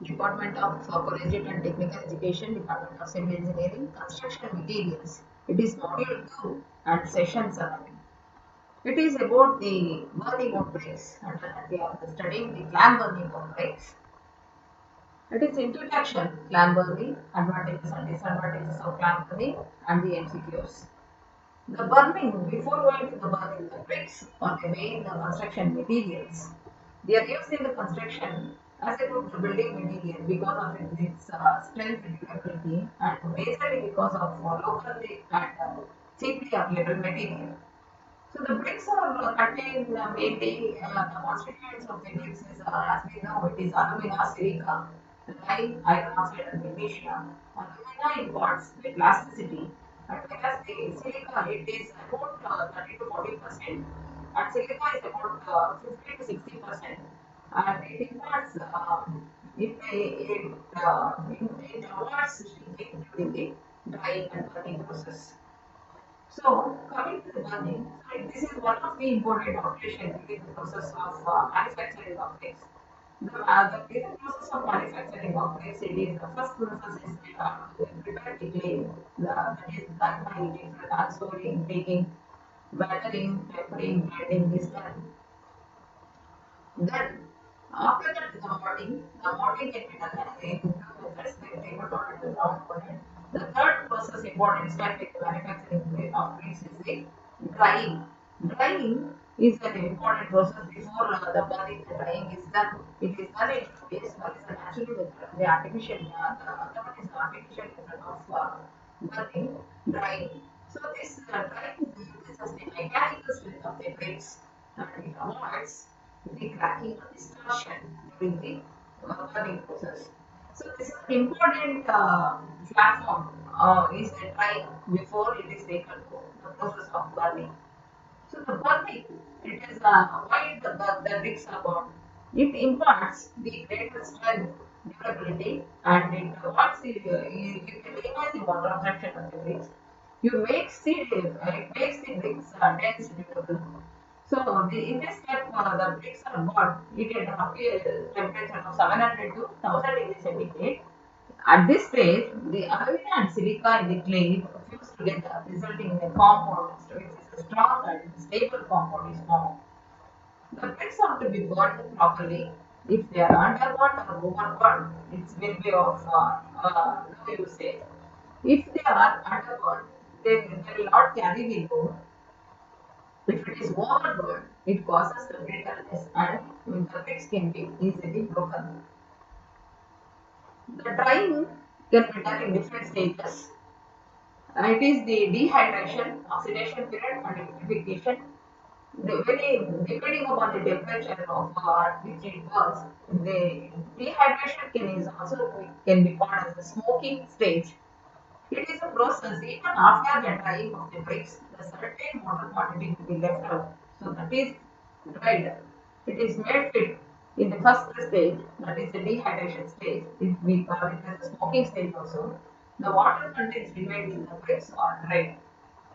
Department of Collegiate and Technical Education, Department of Civil Engineering, Construction Materials. It is Module 2 and Session 7. It is about the burning of bricks, and we are studying the clam burning of bricks. It is introduction, clam burning, advantages and disadvantages of clam burning, and the MCQs. The burning, before going to the burning, the bricks are the main construction materials. They are used in the construction as a good building material because of its strength and durability, and majorly because of locally and cheaply available material. So the bricks are contained mainly the constituents of the bricks is as we know it is alumina, silica, lime, iron oxide and magnesia. Alumina imparts the plasticity and whereas the silica it is about 30 to 40% and silica is about 50 to 60% and it imparts it avoids shrinking during the drying and burning process. So, coming to the burning, so this is one of the important operations in the process of manufacturing of bricks. In the process of manufacturing of bricks, it is the first process is to prepare the clay. That is done by different unsolding, baking, battering, tempering, blending is done. Then, after that, the molding can be done in two methods, the paper coated and round coated. The third process important step in the manufacturing of bricks is the drying. Drying is an important process before the burning. The drying is done. It is done in two ways. One is the natural method, the artificial. The other one is the artificial method of burning, drying. So this drying increases the mechanical strength of the bricks and it avoids the cracking or distortion during the burning process. So this is an important platform is the drying before it is taken to the process of burning. So the burning, it is why the bricks are burned. It imparts the greater strength, durability, and it avoids the you can minimize the water absorption of the bricks. It makes the bricks dense, durable. So in this step, the bricks are burned. It at roughly a temperature of 700 to 1000 degrees centigrade. At this stage, the alumina and silica in the clay fuse together, resulting in a compound which is a strong and stable compound is formed. The bricks have to be burned properly. If they are underburned or overburned, it will be of no usage. If they are underburned, they will not carry the load. If it is overburned, it causes the brittleness and the bricks can be easily broken. The drying can be done in different stages. It is the dehydration, oxidation period, and liquefaction. Depending upon the temperature of which it burns, the dehydration can be called as the smoking stage. It is a process even after the drying of the bricks, the certain water quantity will be left out. So that is dried. It is made fit in the first stage, that is the dehydration stage. We call it as the smoking stage also. The water contents remained in the bricks are dried.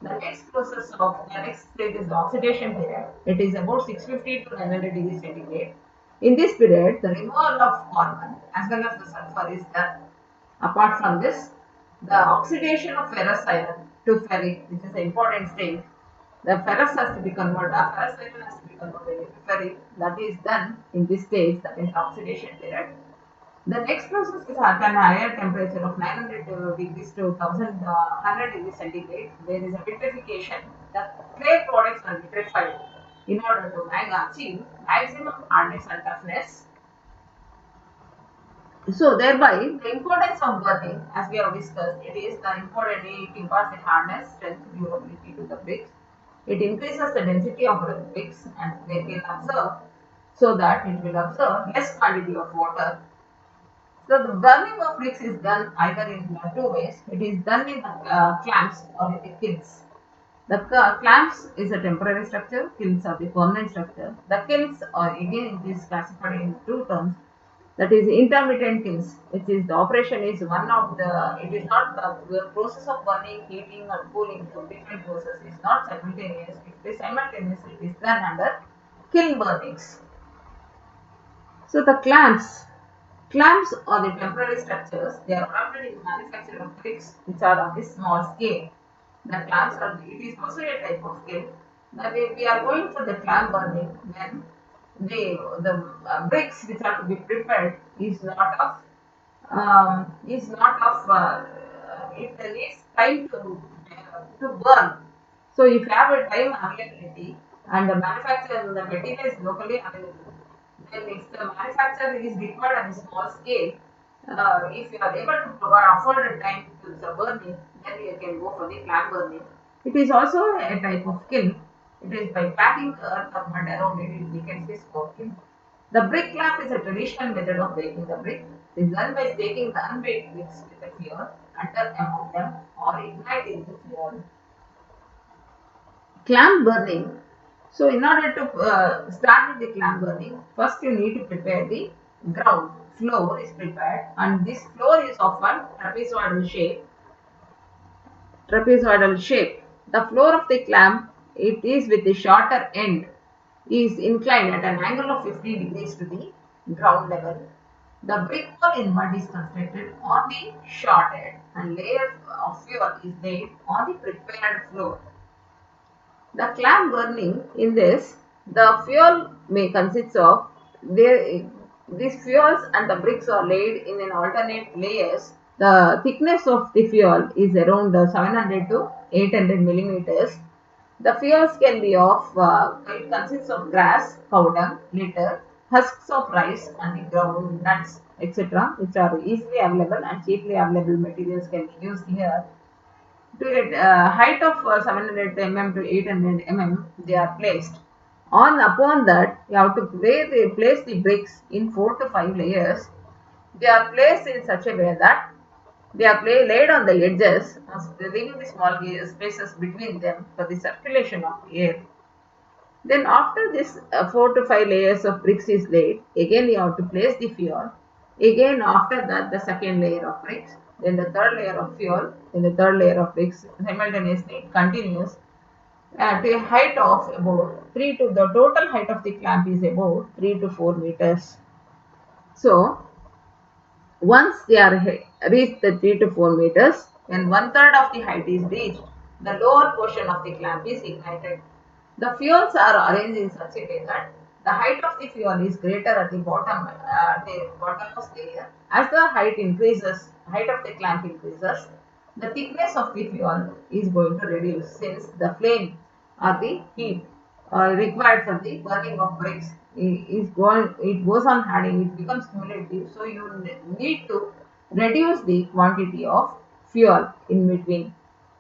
The next stage is the oxidation period. It is about 650 to 900 degrees centigrade. In this period, the removal of carbon as well as the sulfur is done. Apart from this, the oxidation of ferrous iron to ferric, which is an important stage, the ferrous iron has to be converted into ferric. That is done in this stage, that is the oxidation period. The next process is at a higher temperature of 900 degrees to 1100 degrees centigrade. There is a vitrification. The clay products are vitrified in order to achieve maximum hardness and toughness. So thereby, the importance of burning, as we have discussed, it is the important. It imparts the hardness, strength, durability to the bricks. It increases the density of the bricks, and they will absorb so that it will absorb less quantity of water. So the burning of bricks is done either in two ways. It is done in the clamps or in the kilns. The clamps is a temporary structure, kilns are the permanent structure. The kilns are again it is classified in two terms. That is intermittent kilns, which is the operation is one of the. It is not the process of burning, heating, or cooling. The different process is not simultaneous. It is simultaneous. It is done under kiln burnings. So the clamps. Clamps are the temporary structures. They are already manufactured of bricks which are on this small scale. The clamps are, it is also a type of scale. That we are going for the clamp burning when the bricks which are to be prepared is not of it needs time to burn. So if you have a time availability and the manufacturer the material is locally available, then if the manufacturer is required on a small scale, if you are able to provide afford a time to the burning, then you can go for the clamp burning. It is also a type of kiln. It is by packing earth or mud around it, it becomes a smoke kiln. The brick clamp is a traditional method of baking the brick. It is done by taking the unbaked bricks with a fuel, under among them, or igniting the fuel. Clamp burning. So, in order to start with the clamp burning, first you need to prepare the ground. Floor is prepared, and this floor is often trapezoidal shape. The floor of the clamp, it is with the shorter end, is inclined at an angle of 50 degrees to the ground level. The brick wall in mud is constructed on the short end and layer of fuel is laid on the prepared floor. The clamp burning in this, the fuel may consist of these fuels and the bricks are laid in an alternate layers. The thickness of the fuel is around 700 to 800 millimeters. The fuels can be of, it consists of grass, cow dung, litter, husks of rice and the ground nuts, etc., which are easily available and cheaply available materials can be used here. To a height of 700 mm to 800 mm, they are placed. Upon that, you have to place the bricks in 4 to 5 layers. They are placed in such a way that they are laid on the edges, leaving the small spaces between them for the circulation of air. Then after this 4 to 5 layers of bricks is laid, again you have to place the fuel. Again after that the second layer of bricks, then the third layer of fuel, then the third layer of bricks. Simultaneously it continues to a height of about 3 to the total height of the clamp is about 3 to 4 meters. So once they are reached the 3 to 4 meters, when one third of the height is reached, the lower portion of the clamp is ignited. The fuels are arranged in such a way that the height of the fuel is greater at the bottommost layer. As the height increases, height of the clamp increases, the thickness of the fuel is going to reduce since the flame or the heat required for the burning of bricks it goes on adding, it becomes cumulative. So you need to reduce the quantity of fuel in between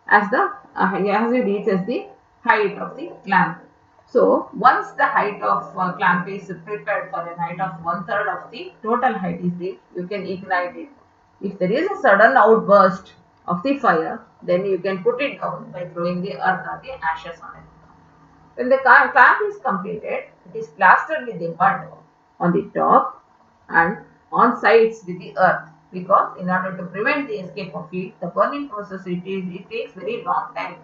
as it reaches the height of the clamp. So once the height of clamp is prepared for a height of one third of the total height is reached, you can ignite it. If there is a sudden outburst of the fire, then you can put it down by throwing the earth or the ashes on it. When the clamp is completed, it is plastered with the mud on the top and on sides with the earth, because in order to prevent the escape of heat, the burning process it takes very long time.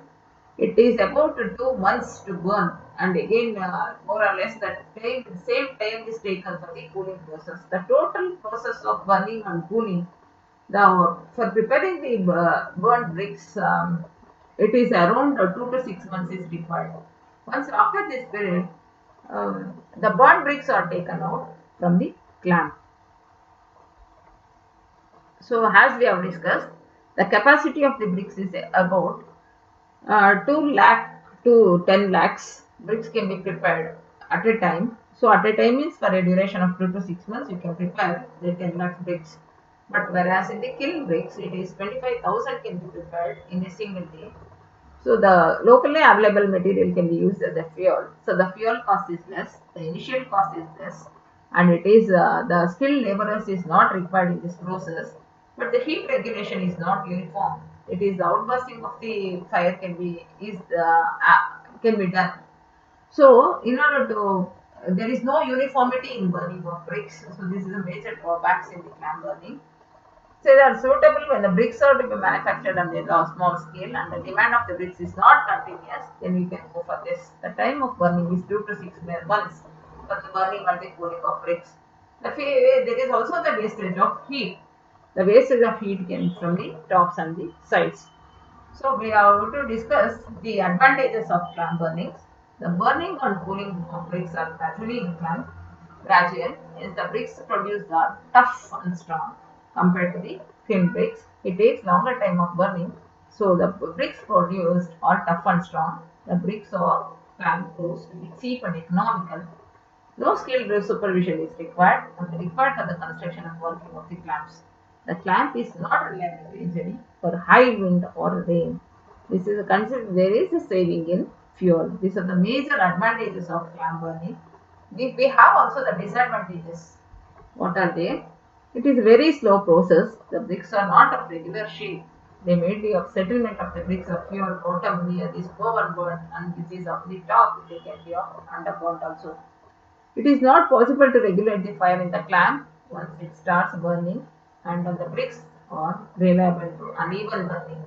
It is about 2 months to burn, and again more or less that same time is taken for the cooling process. The total process of burning and cooling, for preparing the burnt bricks, it is around 2 to 6 months is required. Once after this period, the burnt bricks are taken out from the clamp. So as we have discussed, the capacity of the bricks is about 2 lakh to 10 lakhs bricks can be prepared at a time. So at a time means for a duration of 2 to 6 months you can prepare the 10 lakhs bricks. But whereas in the kiln bricks it is 25,000 can be prepared in a single day. So the locally available material can be used as a fuel. So the fuel cost is less, the initial cost is less, and it is the skilled laborers is not required in this process. But the heat regulation is not uniform. It is the outbursting of the fire can be done. So in order to there is no uniformity in burning of bricks. So this is a major drawbacks in the clamp burning. So they are suitable when the bricks are to be manufactured on a small scale and the demand of the bricks is not continuous, then we can go for this. The time of burning is 2 to 6 months for the burning and the cooling of bricks. There is also the wastage of heat. The wastage of heat comes from the tops and the sides. So we have to discuss the advantages of clamp burnings. The burning and cooling of bricks are gradually inclined. Gradual is the bricks produced are tough and strong compared to the thin bricks. It takes longer time of burning, so the bricks produced are tough and strong. The bricks of clamp proves to be cheap and economical. No skilled supervision is required for the construction and working of the clamps. The clamp is not reliable usually for high wind or rain. This is considered there is a saving in fuel. These are the major advantages of clamp burning. We have also the disadvantages. What are they? It is a very slow process. The bricks are not of regular shape. They made the settlement of the bricks of pure bottom near this overburn and which is of the top. They can be of underburnt also. It is not possible to regulate the fire in the clamp once it starts burning, and the bricks are reliable to uneven burning.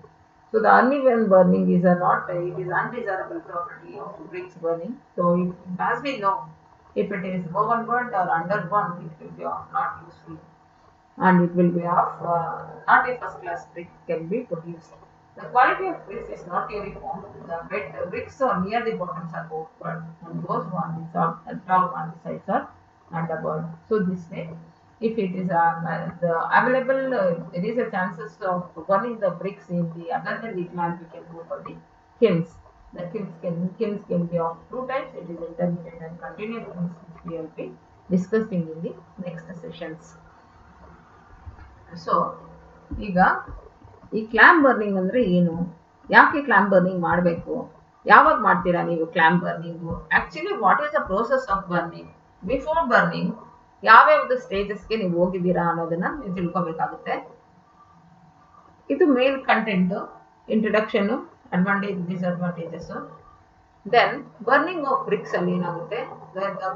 So the uneven burning is a not it is undesirable property of bricks burning. So as we know, if it is overburnt or underburnt, it will be not useful and it will be of not a first class brick can be produced. The quality of bricks is not uniform. The bricks are near the bottoms are overburnt and those on the top on the sides are underburnt. So this way, if it is the available, there is a chances of burning the bricks in the other than the plant, we can go for the kilns. The kilns can be of two types. It is intermittent and continuous kilns, which we will be discussing in the next sessions. So ಈಗ ಈ clamp burning ಅಂದ್ರೆ ಏನು, ಯಾಕೆ clamp burning ಮಾಡಬೇಕು, ಯಾವಾಗ ಮಾಡ್ತೀರಾ ನೀವು clamp burning, actually what is the process of burning, before burning ಯಾವ್ಯಾವ್ದು ಸ್ಟೇಜಸ್ಗೆ ನೀವು ಹೋಗಿದ್ದೀರಾ ಅನ್ನೋದನ್ನ ನೀವು ತಿಳ್ಕೊಬೇಕಾಗುತ್ತೆ. ಇದು main content, introduction, advantage, disadvantages. Then burning of bricks ಅಲ್ಲಿ ಏನಾಗುತ್ತೆ,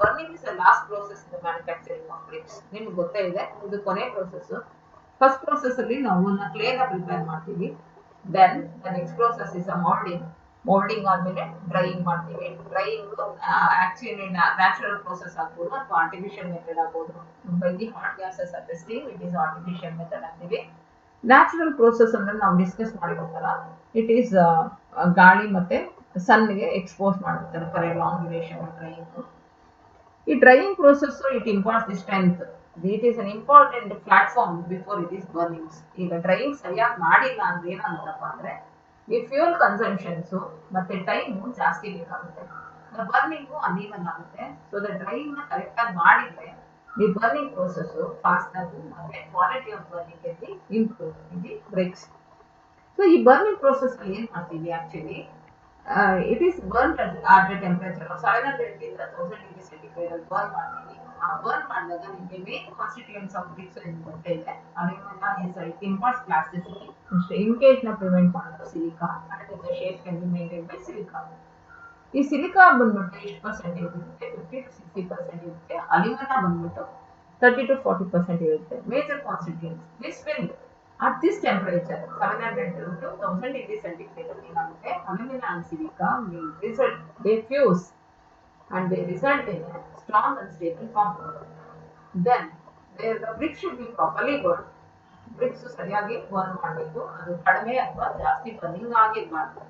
burning is the last process in the manufacturing of bricks. ನಿಮ್ಗೆ ಗೊತ್ತೇ ಇದೆ ಇದು ಕೊನೆ ಪ್ರೋಸೆಸ್. ಫಸ್ಟ್ ಪ್ರೋಸೆಸ್ ಅಲ್ಲಿ ನಾವು ಕ್ಲೇ ನ ಪ್ರಿಪೇರ್ ಮಾಡ್ತೀವಿ. Then the next process is moulding ಆದ್ಮೇಲೆ ಡ್ರೈಯಿಂಗ್ ಮಾಡ್ತೀವಿ. ಡ್ರೈಯಿಂಗ್ ಆಕ್ಚುಲಿ ನ್ಯಾಚುರಲ್ ಪ್ರೋಸೆಸ್ ಆಗ್ಬೋದು ಅಥವಾ ಆರ್ಟಿಫಿಷಿಯಲ್ ಮೆಥಡ್ ಆಗ್ಬೋದು. By the hot gases testing it is artificial method ಅಂತೀವಿ. ನ್ಯಾಚುರಲ್ ಪ್ರೋಸೆಸ್ ಅಂದ್ರೆ ನಾವು ಡಿಸ್ಕಸ್ ಮಾಡಿರ್ತಾರ, ಇಟ್ ಈಸ್ ಗಾಳಿ ಮತ್ತೆ ಸನ್ಗೆ ಎಕ್ಸ್ಪೋಸ್ ಮಾಡಿರ್ತಾರೆ for a long duration drying. ಈ drying process it imparts the strength. It is an important platform before it is burnings. ಈಗ ಡ್ರೈಯಿಂಗ್ ಸರಿಯಾಗಿ ಮಾಡಿಲ್ಲ ಅಂದ್ರೆ ಏನಾಗುತ್ತಪ್ಪ ಅಂದ್ರೆ ಈ ಫ್ಯೂಲ್ ಕನ್ಸಂಪ್ಷನ್ಸ್ ಮತ್ತೆ ಟೈಮ್ ಜಾಸ್ತಿ ಬೇಕಾಗುತ್ತೆ, ಬರ್ನಿಂಗು ಅನ್ಈವನ್ ಆಗುತ್ತೆ. ಸೊ ದ ಡ್ರೈಯಿಂಗ್ ನ ಕರೆಕ್ಟ್ ಆಗಿ ಮಾಡಿದ್ರೆ ದಿ ಬರ್ನಿಂಗ್ ಪ್ರೋಸೆಸ್ ಫಾಸ್ಟ್ ಆಗಿ ಮತ್ತೆ quality of burning can be improved in the bricks. So ಈ ಬರ್ನಿಂಗ್ ಪ್ರೋಸೆಸ್ ಅಲ್ಲಿ ಏನ್ ಮಾಡ್ತೀವಿ actually, it is burn at a temperature of 700 ರಿಂದ 1000 ಡಿಗ್ರಿ ಸೆಂಟಿಗ್ರೇಡ್ ಅಲ್ಲಿ ಬರ್ನ್ ಮಾಡ್ತೀವಿ. ಆ ಬರ್ನ್ ಮಾಡಿದಾಗ ನಿಮಗೆ ಮೇನ್ ಕಾನ್ಸ್ಟಿಟ್ಯೂಯೆಂಟ್ಸ್ ಆಫ್ ಬ್ರಿಕ್ಸ್ ನಿಮ್ಗೆ ಗೊತ್ತೇ ಇದೆ. Aluminium is it imports plasticity, ಇಂಕೇಜ್ ನ ಪ್ರಿವೆಂಟ್ ಮಾಡೋದು silica, and the shape can be maintain by silica. ಈ ಸಿಲಿಕಾ ಬಂದ್ಬಿಟ್ಟು ಎಷ್ಟು ಪರ್ಸೆಂಟೇಜ್ ಇರುತ್ತೆ, 50 to 60% ಇರುತ್ತೆ. ಅಲ್ಯೂಮಿನಿಯಂ ಬಂದ್ಬಿಟ್ಟು 30 to 40% ಇರುತ್ತೆ. Major constituents this will at this temperature 700 to 1000 degree centigrade ಏನಾಗುತ್ತೆ, aluminum and silica will result, they fuse and they result in a strong and stable compound. Then the brick should be properly burned. Bricks ಸರಿಯಾಗಿ burn ಮಾಡಬೇಕು, ಅದು ಕಡಿಮೆ ಅಥವಾ ಜಾಸ್ತಿ burning ಆಗಿರಬಾರ್ದು.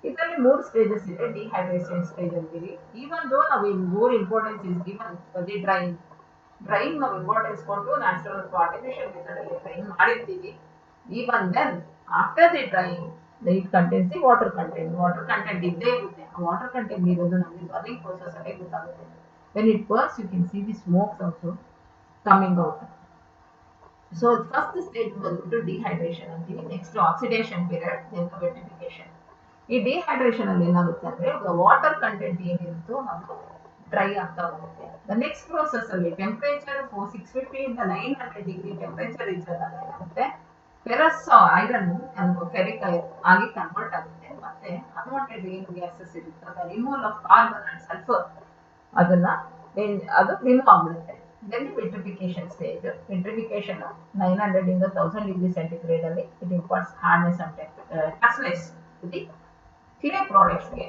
ಇದರಲ್ಲಿ 3 stages ಇದೆ. Dehydration stage ಅಂತೀವಿ. ಈವನ್ ದೋ ನಾವು more importance is given the drying ನಾವು ಇಂಪಾರ್ಟೆನ್ಸ್ ಕೊಟ್ಟು ನ್ಯಾಚುರಲ್ ಅಥವಾ ಆರ್ಟಿಫಿಷಿಯಲ್ ಮೆಥಡ್ ಅಲ್ಲಿ ಡ್ರೈಯಿಂಗ್ ಮಾಡಿರ್ತೀವಿ. Even then, after the drying, it contains the water content. Water content ಇದ್ದೇ ಇರುತ್ತೆ. ಆ ವಾಟರ್ ಕಂಟೆಂಟ್ ಇರೋದು ನಮಗೆ ಬರ್ನಿಂಗ್ ಪ್ರೋಸೆಸ್ ಅಲ್ಲಿ ಗೊತ್ತಾಗುತ್ತೆ. When it burns, you can see the smokes also coming out. So first stage ಬಂದ್ಬಿಟ್ಟು dehydration ಅಂತೀವಿ. Next oxidation period, then vitrification. ಈ ಡಿಹೈಡ್ರೇಷನ್ ಅಲ್ಲಿ ಏನಾಗುತ್ತೆ ಅಂದ್ರೆ ವಾಟರ್ ಕಂಟೆಂಟ್ ಏನಿರುತ್ತೋ ಅದು ಡ್ರೈ ಆಗ್ತಾ ಹೋಗುತ್ತೆ. ದ ನೆಕ್ಸ್ಟ್ ಪ್ರೋಸೆಸ್ ಅಲ್ಲಿ ಟೆಂಪರೇಚರ್ 650 ಇಂದ 900 ಡಿಗ್ರಿ ಟೆಂಪರೇಚರ್ ಇದ್ದಾಗ ಏನಾಗುತ್ತೆ, ಫೆರಸ್ ಐರನ್ ಫೆರಿಕ್ ಆಗಿ ಕನ್ವರ್ಟ್ ಆಗುತ್ತೆ. ಮತ್ತೆ ಅನ್ವಾಂಟೆಡ್ ಏನು ಗ್ಯಾಸಸ್ ಇರುತ್ತೆ, removal of carbon and sulphur, ಅದನ್ನ ಅದು ರಿಮೂವ್ ಆಗ್ಬಿಡುತ್ತೆ. Then ವಿಟ್ರಿಫಿಕೇಶನ್ stage. ವಿಟ್ರಿಫಿಕೇಶನ್ 900 ಇಂದ 1000 ಡಿಗ್ರಿ ಸೆಂಟಿಗ್ರೇಡ್ ಅಲ್ಲಿ it imparts hardness and toughness the clay ಪ್ರಾಡಕ್ಟ್ಸ್ಗೆ.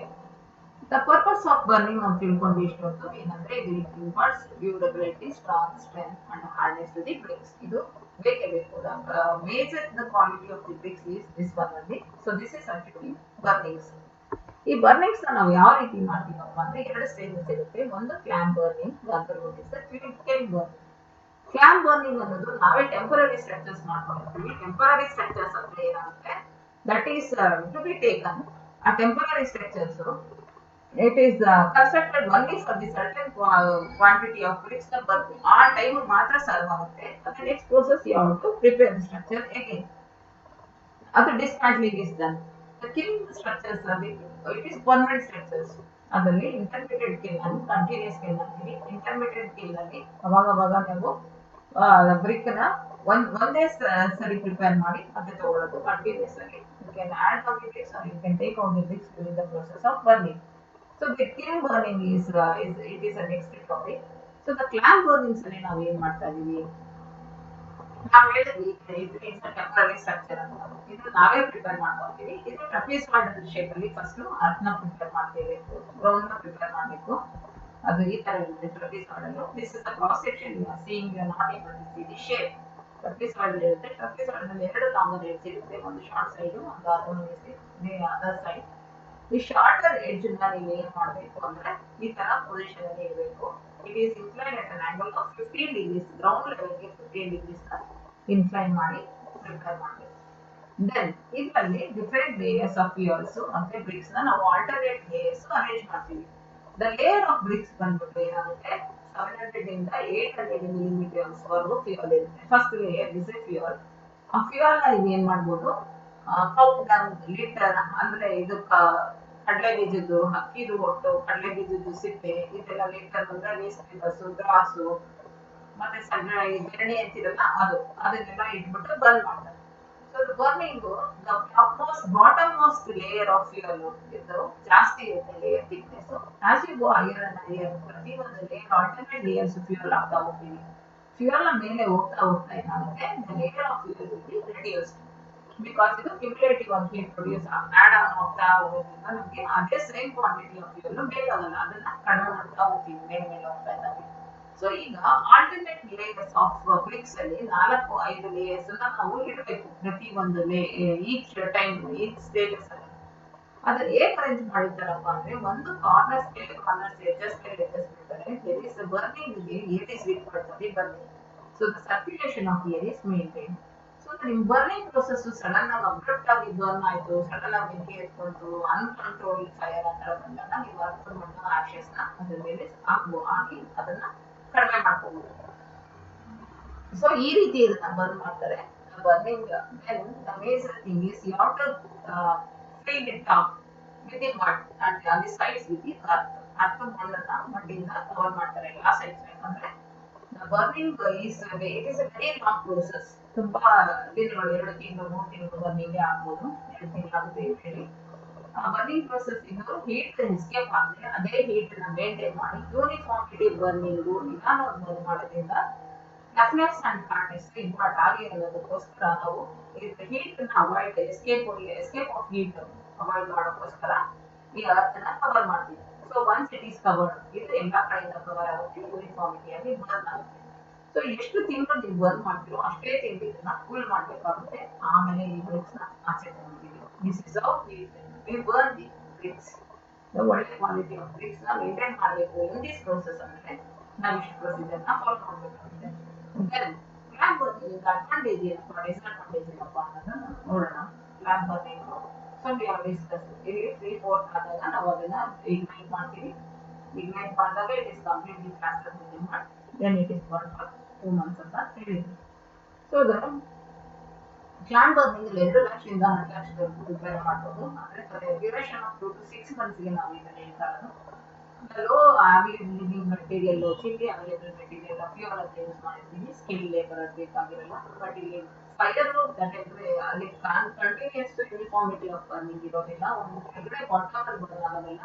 The purpose of burning ನಾವು ತಿಳ್ಕೊಂಡು ಇಷ್ಟೊತ್ತು ಏನಂದ್ರೆ ಇದು it imparts durability, strong, strength and hardness to the bricks. ಇದು ಬೇಕೇ ಬೇಕು. Major the quality of the bricks is this one only. So this is actually burnings. ಈ ಬರ್ನಿಂಗ್ಸ್ ನಾವು ಯಾವ ರೀತಿ ಮಾಡ್ತೀವಪ್ಪ ಅಂದ್ರೆ ಎರಡು ಸ್ಟೇಜಸ್ ಇರುತ್ತೆ. ಒಂದು clamp burning, other one is the kiln burning. Clamp burning ಅನ್ನೋದು ನಾವೇ ಟೆಂಪರರಿ ಸ್ಟ್ರಕ್ಚರ್ಸ್ ಮಾಡ್ಕೊಂಡಿರ್ತೀವಿ. ಟೆಂಪರರಿ ಸ್ಟ್ರಕ್ಚರ್ಸ್ ಅಂದ್ರೆ ಏನಾಗುತ್ತೆ, that is to be taken. ಆ temporary structures it is constructed only for the certain quantity of bricks the burning. ಆ time ಮಾತ್ರ serve ಆಗುತ್ತೆ. ಮತ್ತೆ next process you have to prepare the structure again. ಅದು dismantling is done. The kiln structures ಅಲ್ಲಿ it is permanent structures. ಅದರಲ್ಲಿ intermediate kiln ಅಲ್ಲಿ continuous kiln ಅಂತೀವಿ. Intermediate kiln ಅಲ್ಲಿ ಅವಾಗ ನಾವು ಬ್ರಿಕ್ ನ ಒಂದೇ ಸರಿ ಪ್ರಿಪೇರ್ ಮಾಡಿ ಮತ್ತೆ ತಗೊಳ್ಳೋದು. ಕಂಟಿನ್ಯೂಸ್ ಆಗಿ you can add on the bricks or you can take out the bricks during the process of burning. So the kiln burning is it is a next topic. So the clam burning ಅಲ್ಲಿ ನಾವು ಏನ್ ಮಾಡ್ತಾ ಇದೀವಿ, ನಾವು ಹೇಳಿದ್ವಿ ಇದು is a temporary structure ಅಂತ. ಇದು ನಾವೇ ಪ್ರಿಪೇರ್ ಮಾಡ್ಕೊಳ್ತೀವಿ. ಇದು ಟ್ರಪೀಜಾಯ್ಡಲ್ ಶೇಪ್ ಅಲ್ಲಿ ಫಸ್ಟ್ ಅರ್ತ್ನ ಪ್ರಿಪೇರ್ ಮಾಡ್ತೀವಿ, ಗ್ರೌಂಡ್ ನ ಪ್ರಿಪೇರ್ ಮಾಡಬೇಕು. ಅದು ಈ ತರ ಇರುತ್ತೆ trapezoidal. This is the cross section you are seeing, you are not able to see the shape. Trapezoidal ಇರುತ್ತೆ. ಟ್ರಪೀಜಾಯ್ಡಲ್ ಎರಡು ಲಾಂಗರ್ ಎಡ್ಜ್ ಇರುತ್ತೆ, ಒಂದು ಶಾರ್ಟ್ ಸೈಡ್, ಒಂದು ಅದರ್ ಸೈಡ್. ಈ ಶಾರ್ಟರ್ ಎಡ್ಜ್ ನ ನೀವು ಏನ್ ಮಾಡಬೇಕು ಅಂದ್ರೆ ಈ ತರ ಪೊಸಿಷನ್ ಅಲ್ಲಿ ಇರಬೇಕು. It is incline at an angle of 15 degrees, ground ಲೆವೆಲ್ಗೆ 15 ಡಿಗ್ರೀಸ್ ಇನ್ಕ್ಲೈನ್ ಮಾಡಿ ಪ್ರಿಪೇರ್ ಮಾಡಬೇಕು. ದೆನ್ ಇದರಲ್ಲಿ ಡಿಫರೆಂಟ್ ಲೇಯರ್ಸ್ ಆಫ್ ಫ್ಯೂಯಲ್ಸ್ ಮತ್ತೆ ಬ್ರಿಕ್ಸ್ ನ ನಾವು ಆಲ್ಟರ್ನೇಟ್ ಲೇಯರ್ಸ್ ಅರೇಂಜ್ ಮಾಡ್ತೀವಿ. ದ ಲೇಯರ್ ಆಫ್ ಬ್ರಿಕ್ಸ್ ಬಂದ್ಬಿಟ್ಟು ಏನಾಗುತ್ತೆ, 700 ಇಂದ 800 ಮಿಲಿಮೀಟರ್ಸ್ ವರೆಗೂ ಫ್ಯೂಯಲ್ ಇರುತ್ತೆ. First layer is A fuel. ಆ ಫ್ಯೂಯಲ್ ನ ಏನ್ ಮಾಡ್ಬೋದು, ಲೀಟರ್ ಅಂದ್ರೆ ಇದಕ್ಕ ಕಡಲೆ ಬೀಜದ್ದು, ಅಕ್ಕಿದು ಒಟ್ಟು, ಕಡಲೆ ಬೀಜದ್ದು ಸಿಪ್ಪೆ, ಇದೆಲ್ಲ ಲೀಟರ್ ಅಂದ್ರೆ ವೇಸ್ಟ್ ಪೇಪರ್ಸ್, ಗ್ರಾಸು, ಮತ್ತೆ ಬೆರಣಿ ಅಂತಿರಲ್ಲ ಅದನ್ನೆಲ್ಲ ಇಟ್ಬಿಟ್ಟು ಬರ್ನ್ ಮಾಡ್ತಾರೆ. So burning bottom most layer of fuel ಇದು ಜಾಸ್ತಿ ಇರುತ್ತೆ layer thickness. As you go higher and higher ಪ್ರತಿ ಒಂದು ಲೇಯರ್ ಆಲ್ಟರ್ನೇಟ್ ಲೇಯರ್ಸ್ ಫ್ಯೂಯಲ್ ಆಗ್ತಾ ಹೋಗ್ತೀವಿ. ಫ್ಯೂಯಲ್ ನ ಮೇಲೆ ಹೋಗ್ತಾ ಏನಾಗುತ್ತೆ, the layer of fuel will be reduced. Because ಇದು ಕ್ಯುಮುಲೇಟಿವ್ ಆಗಿ ಹೀಟ್ ಪ್ರೊಡ್ಯೂಸ್ ಆಡ್ ಆನ್ ಹೋಗ್ತಾ ಹೋಗೋದ್ರಿಂದ ನಮಗೆ ಅದೇ ಸೇಮ್ ಕ್ವಾಂಟಿಟಿ ಆಫ್ ಫ್ಯೂಯಲ್ ಬೇಕಾಗಲ್ಲ. ಅದನ್ನ ಕಡಿಮೆ ಮಾಡ್ತಾ ಹೋಗ್ತೀವಿ ಮೇಲೆ ಹೋಗ್ತಾ ಇದ್ದಾಗ. ಸೊ ಈಗ ಆಲ್ಟರ್ನೇಟ್ ಲೇಯರ್ಸ್ ಆಫ್ ಬ್ರಿಕ್ಸ್ ಅಲ್ಲಿ 4-5 ಲೇಯರ್ಸ್ ನಾವು ಇಡಬೇಕು ಪ್ರತಿ ಒಂದು ಈಚ್ ಟೈಮ್, ಈಚ್ ಸ್ಟೇಜಸ್ ಅಲ್ಲಿ. ಅದನ್ನ ಹೇಗೆ ಅರೇಂಜ್ ಮಾಡಿರ್ತಾರಪ್ಪ ಅಂದ್ರೆ, ಒಂದು ಕಾರ್ನರ್ಸ್ ಮೇಲೆ ಕಾರ್ನರ್ಸ್, ಎಡ್ಜಸ್ ಮೇಲೆ ಎಡ್ಜಸ್ ಬಿಡ್ತಾರೆ. There is burning air is required for the burning. So the circulation of air is maintain. ನಿಮ್ ಬರ್ನಿಂಗ್ ಪ್ರೊಸೆಸ್ ಸಡನ್ ಆಗಿ ಅಬ್ರಪ್ಟ್ ಆಗಿ ಬರ್ನ್ ಆಯ್ತು, ಸಡನ್ ಆಗಿ ಬೆಂಕಿ ಎತ್ಕೊಂತು, ಅನ್ಕಂಟ್ರೋಲ್ ಫೈರ್ ಅಂತ ಬಂದಾಗ ನೀವು ಅರ್ಥ ಆಕ್ಷಸ್ ನ ಅದ್ರ ಮೇಲೆ ಹಾಕಿ ಅದನ್ನ ಕಡಿಮೆ ಮಾಡ್ಕೋಬಹುದು. ಸೊ ಈ ರೀತಿ ಇದನ್ನ ಬರ್ನ್ ಮಾಡ್ತಾರೆ. Burning then the major thing is you have to fill the top with the mud and on the sides with the earth ಮಣ್ಣನ್ನ ಮಣ್ಣಿಂದ ಕವರ್ ಮಾಡ್ತಾರೆ ಎಲ್ಲಾ ಸೈಡ್ಸ್. ಯಾಕಂದ್ರೆ burning is it is a very long process. ತುಂಬಾ ದಿನಗಳು, 2 ತಿಂಗಳು 3 ತಿಂಗಳು burning ಆಗ್ಬೋದು, 2 ತಿಂಗಳಾಗುತ್ತೆ ಹೇಳಿ. ಬರ್ನಿಂಗ್ ಪ್ರೊಸೆಸ್ ಇದು ಹೀಟ್ ಎಸ್ಕೇಪ್ ಆದ್ರೆ ಅದೇ ಹೀಟ್ ನ ಮೇಂಟೈನ್ ಮಾಡಿ ಯೂನಿಫಾರ್ಮಿಟಿ ಬರ್ನಿಂಗ್ ನಿಧಾನವಾಗಿ ಬರ್ನ್ ಮಾಡೋದ್ರಿಂದ ಟಫ್ನೆಸ್ ಅಂಡ್ ಹಾರ್ಡ್ನೆಸ್ ಇಂಪಾರ್ಟ್ ಆಗಿ ಅನ್ನೋದಕ್ಕೋಸ್ಕರ ನಾವು ಹೀಟ್ ನ avoid escape of heat avoid ಮಾಡೋಕ್ಕೋಸ್ಕರ ಈ ಅರ್ಥನ ಕವರ್ ಮಾಡ್ತೀವಿ. So once it is covered, ಇದು ಎಲ್ಲಾ ಕಡೆಯಿಂದ ಕವರ್ ಆಗುತ್ತೆ, ಯೂನಿಫಾರ್ಮಿಟಿಯಾಗಿ ಬರ್ನ್ ಆಗುತ್ತೆ. ಸೊ ಎಷ್ಟು ತಿಂಗಳು ನೀವು ಬರ್ನ್ ಮಾಡ್ತೀರೋ ಅಷ್ಟೇ ತಿಂಗಳು ಇದನ್ನ ಕೂಲ್ ಮಾಡ್ಬೇಕಾಗುತ್ತೆ. ಆಮೇಲೆ ಈ ಬ್ರಿಕ್ಸ್ ನ ಆಚೆ ತಗೊಂಡಿದ್ದೀವಿ. This is how we burn the bricks. ಒಳ್ಳೆ ಕ್ವಾಲಿಟಿ ಆಫ್ ಬ್ರಿಕ್ಸ್ ನ ಮೇಂಟೈನ್ ಮಾಡಬೇಕು ಇನ್ ದಿಸ್ ಪ್ರೋಸೆಸ್ ಅಂದ್ರೆ ನಾವು ಇಷ್ಟು ಪ್ರೊಸೀಜರ್ ನ ಫಾಲೋ ಮಾಡಬೇಕಾಗುತ್ತೆ. ದೆನ್ ಕ್ಲಾಮ್ ಬರ್ನಿಂಗ್ ಅಡ್ವಾಂಟೇಜ್ ಏನಪ್ಪ, ಡಿಸ್ಅಡ್ವಾಂಟೇಜ್ ಏನಪ್ಪ ಅನ್ನೋದನ್ನ ನೋಡೋಣ. Clamp burning so we are discuss. ಇಲ್ಲಿ 3/4 ಆದಾಗ ನಾವು ಅದನ್ನ ಇಗ್ನೈಟ್ ಮಾಡ್ತೀವಿ. ಇಗ್ನೈಟ್ ಮಾಡಿದಾಗ ಇಟ್ ಇಸ್ ಕಂಪ್ಲೀಟ್ಲಿ ಪ್ಲಾಸ್ಟರ್ ಮಾಡಿ then it is burned for 2 months ಅಂತ ಹೇಳಿದ್ವಿ. ಸೊ ಕ್ಲಾಮ್ ಬರ್ನಿಂಗ್ 2 ಲಕ್ಷದಿಂದ 10 ಲಕ್ಷದವರೆಗೂ ಪ್ರಿಪೇರ್ ಮಾಡ್ಬೋದು. ಅಂದ್ರೆ ಡ್ಯೂರೇಷನ್ ಆಫ್ 2 to 6 months ಗೆ ನಾವು ಇದನ್ನ ಹೇಳ್ತಾ ಇರೋದು. Low availability material, cheaply available material fuel ಅಂತ ಯೂಸ್ ಮಾಡಿರ್ತೀವಿ. ಸ್ಕಿಲ್ ಲೇಬರ್ ಬೇಕಾಗಿರಲ್ಲ. ಬಟ್ ಇಲ್ಲಿ ಫೈರ್ ಅಲ್ಲಿ ಕಂಟಿನ್ಯೂಸ್ ಯೂನಿಫಾರ್ಮಿಟಿ ಆಫ್ ಬರ್ನಿಂಗ್ ಇರೋದಿಲ್ಲ. ಒಂದು ಕೆಳಗಡೆ ಬಾಟಮ್ ಬರ್ನ್ ಆಗೋದಿಲ್ಲ,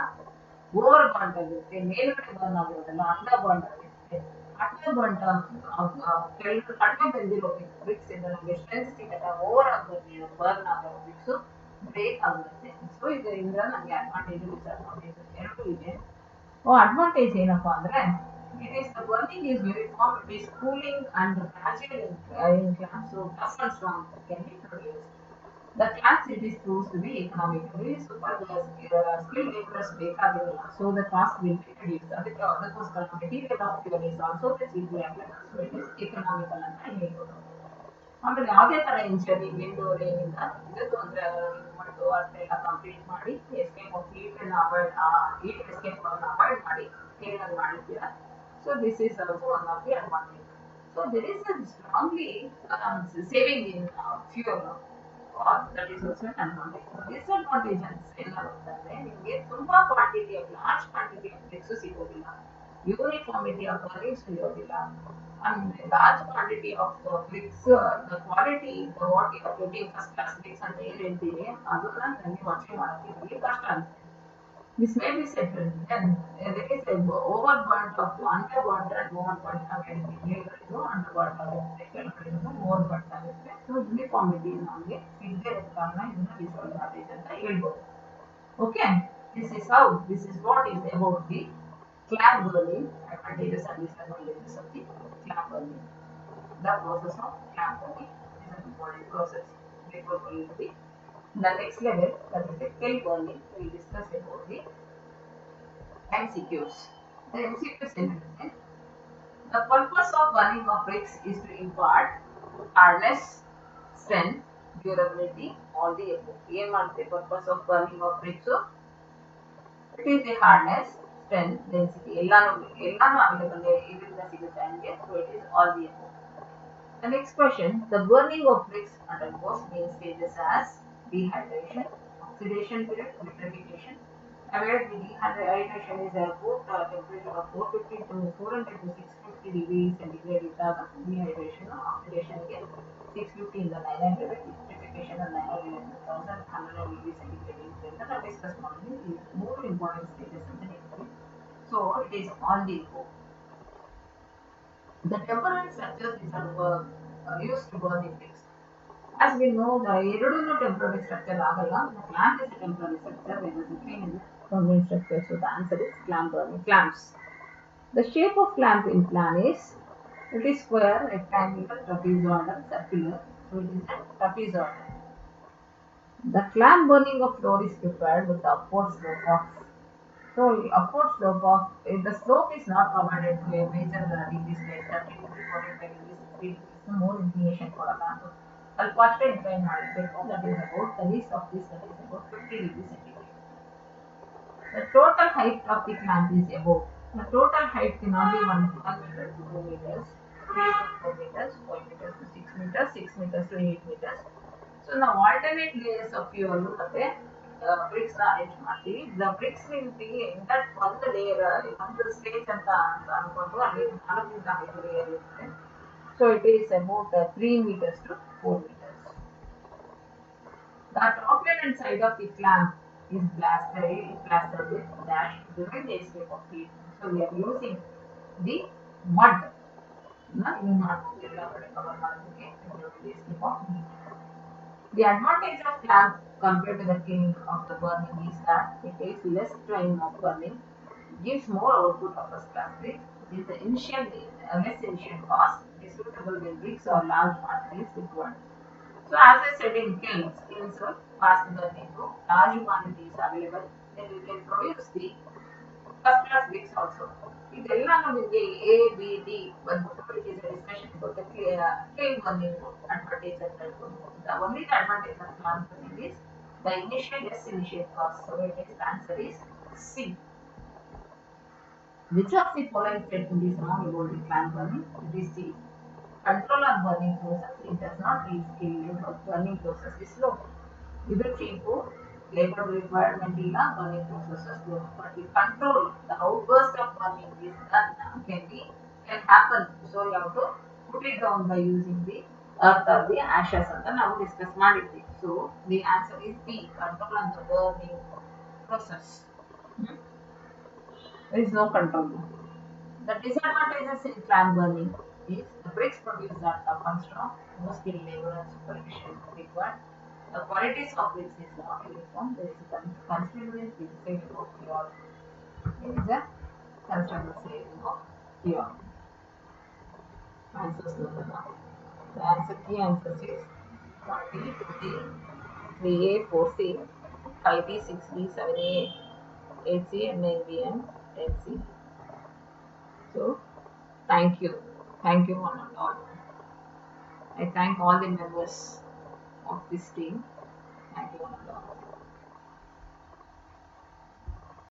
ಓವರ್ ಬಾಂಡ್ ಆಗಿರುತ್ತೆ. ಮೇಲ್ಗಡೆ ಬರ್ನ್ ಆಗಿರೋದಿಲ್ಲ, ಅಂಡರ್ ಬಾಂಡ್ ಆಗಿರುತ್ತೆ. ಅಂಡರ್ ಬಾಂಡ್ ಕಡಿಮೆ ಬೆಂದಿರೋ ಬ್ರಿಕ್ಸ್ ಇಂದ ನಮಗೆ ಸ್ಟ್ರೆಂತ್ ಸಿಗುತ್ತೆ. ಓವರ್ ಆಗಿ ಬರ್ನ್ ಆಗೋ ಬ್ರಿಕ್ಸ್ ಬ್ರೇಕ್ ಆಗಿರುತ್ತೆ. ಸೊ ಇದರಿಂದ ನಮಗೆ ಅಡ್ವಾಂಟೇಜ್ ಡಿಸ್ಅಡ್ವಾಂಟೇಜ್ ಎರಡೂ ಇದೆ. ಅಡ್ವಾಂಟೇಜ್ ಏನಪ್ಪಾ ಅಂದ್ರೆ it is the burning is uniform, it is cooling and gradual in class, so tough and strong can be produced. The class it is proved to be economically super skilled laborers ಬೇಕಾಗಿಲ್ಲ, so the cost will be reduced. ಅದಕ್ಕೋಸ್ಕರ material of fuel is also the cheaply available, so it is economical ಅಂತ ಹೇಳ್ಬೋದು. ಆಮೇಲೆ ಯಾವುದೇ ತರ engineering ವಿಂಡೋರಿಂದ ಇದಕ್ಕೆ ಅಂದ್ರೆ ಮಾಡ್ತು ಅದನ್ನೆಲ್ಲ ಕಂಪ್ಲೀಟ್ ಮಾಡಿ ಎಸ್ಕೇಪ್ ಆಫ್ ಹೀಟ್ ಅನ್ನು ಅವಾಯ್ಡ್ ಹೀಟ್ ಎಸ್ಕೇಪ್ ಅನ್ನು ಅವಾಯ್ಡ್ ಮಾಡಿ ಕ್ಲೀನ್ ಮಾಡಿದ್ದೀರಾ. So this is also one of the advantage. So there is strongly saving in fuel, that is also an advantage. Disadvantage ಎಲ್ಲ ಅಂತಂದ್ರೆ ನಿಮಗೆ ತುಂಬಾ quantity of large quantity of bricks ಸಿಗೋದಿಲ್ಲ, uniformity of burning ಸಿಗೋದಿಲ್ಲ, and large quantity of bricks, the quality, the what you are getting first class bricks ಅಂತ ಏನು ಹೇಳ್ತೀವಿ ಅದನ್ನ ನೀವು ಅಚೀವ್ ಮಾಡೋಕ್ಕೆ ನಿಮಗೆ ಕಷ್ಟ ಆಗುತ್ತೆ. This may be settled then there is a overburnt of underburnt and overburnt ಆಗುತ್ತೆ, ಮೇಲ್ಗಡೆದು underburnt ಆಗುತ್ತೆ, ಕೆಳಗಡೆದು overburnt ಆಗುತ್ತೆ. ಸೊ ಯೂನಿಫಾರ್ಮಿಟಿ ನಮಗೆ ಸಿಗದೆ ಇರೋ ಕಾರಣ ಇದನ್ನ ಡಿಸ್ಅಡ್ವಾಂಟೇಜ್ ಅಂತ ಹೇಳ್ಬೋದು. Okay, this is what is about the clap burning, advantages and disadvantages of the clap burning. The process of clap burning is an important process before going to the next level, that is the kiln burning. We will discuss about the MCQs. The MCQs is the purpose of burning of bricks is to impart hardness, strength, durability, all the above. ಏನು ಮಾಡುತ್ತೆ purpose of burning of bricks? It is the hardness, strength, density, ಎಲ್ಲಾನು available ಇದರಿಂದ ಸಿಗುತ್ತೆ ನಮಗೆ. So it is all the above. The next question, the burning of bricks undergoes main stages as dehydration, oxidation period, vitrification. Where the dehydration is a good temperature of 450 to 400 to 650 degrees centigrade ಇದ್ದಾಗ dehydration, oxidation ಗೆ 650 ಇಂದ 900, vitrification 900 to 1100 degrees centigrade ಇದ್ರಿಂದ ನಾವು discuss ಮಾಡಿದ್ವಿ. ಈ ಮೂರು important stages ಅಂತ ಹೇಳ್ತೀವಿ. So it is all the above. The temporary structures which are used to burn the bricks. As we know, the ಎರಡೂ temporary structure ಆಗಲ್ಲ. The clamp is a temporary structure, whereas the kiln is a permanent structure. So the answer is clamp burning. Clamps. The shape of clamp in plan is, it is square, rectangular, trapezoidal, circular. So it is a trapezoidal. The clamp burning of floor is prepared with the upward slope of, so upward slope of, if the slope is not provided to a major degrees like 30 degree, 45 degree, 60 degree, more inclination ಕೊಡಲ್ಲ. ಸ್ವಲ್ಪ ಅಷ್ಟೇ incline ಮಾಡಬೇಕು. That is about the least of this, that is about 50 degrees centigrade. The total height of the clamp is above. The total height cannot be 1 meter to 2 meters, 3 to 4 meters, 5 meters to 6 meters, 6 meters to 8 meters. So ನಾವು alternate layers of fuel ಮತ್ತೆ bricks ನ arrange ಮಾಡ್ತೀವಿ. The bricks will be in that ಒಂದು layer, ಒಂದು stage ಅಂತ ಅನ್ಕೊಂಡು ಅಲ್ಲಿ 4 ಇಂದ 5 ಲೇಯರ್ ಇರುತ್ತೆ. So it is about 3 meters to 4 meters. The top end and side of the clamp is plastered with dash to prevent the escape of heat. So we are using the mud. The advantage of clamp compared to the kiln of the burning is that it takes less time of burning, gives more output of first class bricks. It is the less initial cost, is suitable when bricks or large quantities required. So as I said, in kilns are fast burning, so large quantities available, then you can produce the first class bricks also. ಇದೆಲ್ಲ ನಮಗೆ A, B, D ಬಂದ್ಬಿಟ್ಟು it is a discussion about the kiln burning advantage ಅಂತ ಹೇಳ್ಬೋದು. The only advantage of clamp burning is the initial cost. So it is, the answer is C. Which of the following statement is wrong about the clamp burning? It is C. Control on burning process, it does not need skill labor, burning process is slow. ಇದು cheap, labor requirement ಇಲ್ಲ, burning process is slow. But the control, the outburst of burning is done, can happen. So you have to put it down by using the earth or the ashes ಅಂತ ನಾವು discuss ಮಾಡಿದ್ವಿ. So the answer is B, control on the burning process. There is no control. The disadvantages in clamp burning is the bricks produced are tough and strong, no skilled labor and supervision required. The qualities of bricks is not uniform. There is a considerable saving of fuel. There is a considerable saving of fuel. Answers to the answer key answer is 1B, 2D, 3A, 4C, 5B, 6B, 7A, 8C, and 9B, and 10C. So, thank you. Thank you one and all. I thank all the members of this team. Thank you one and all.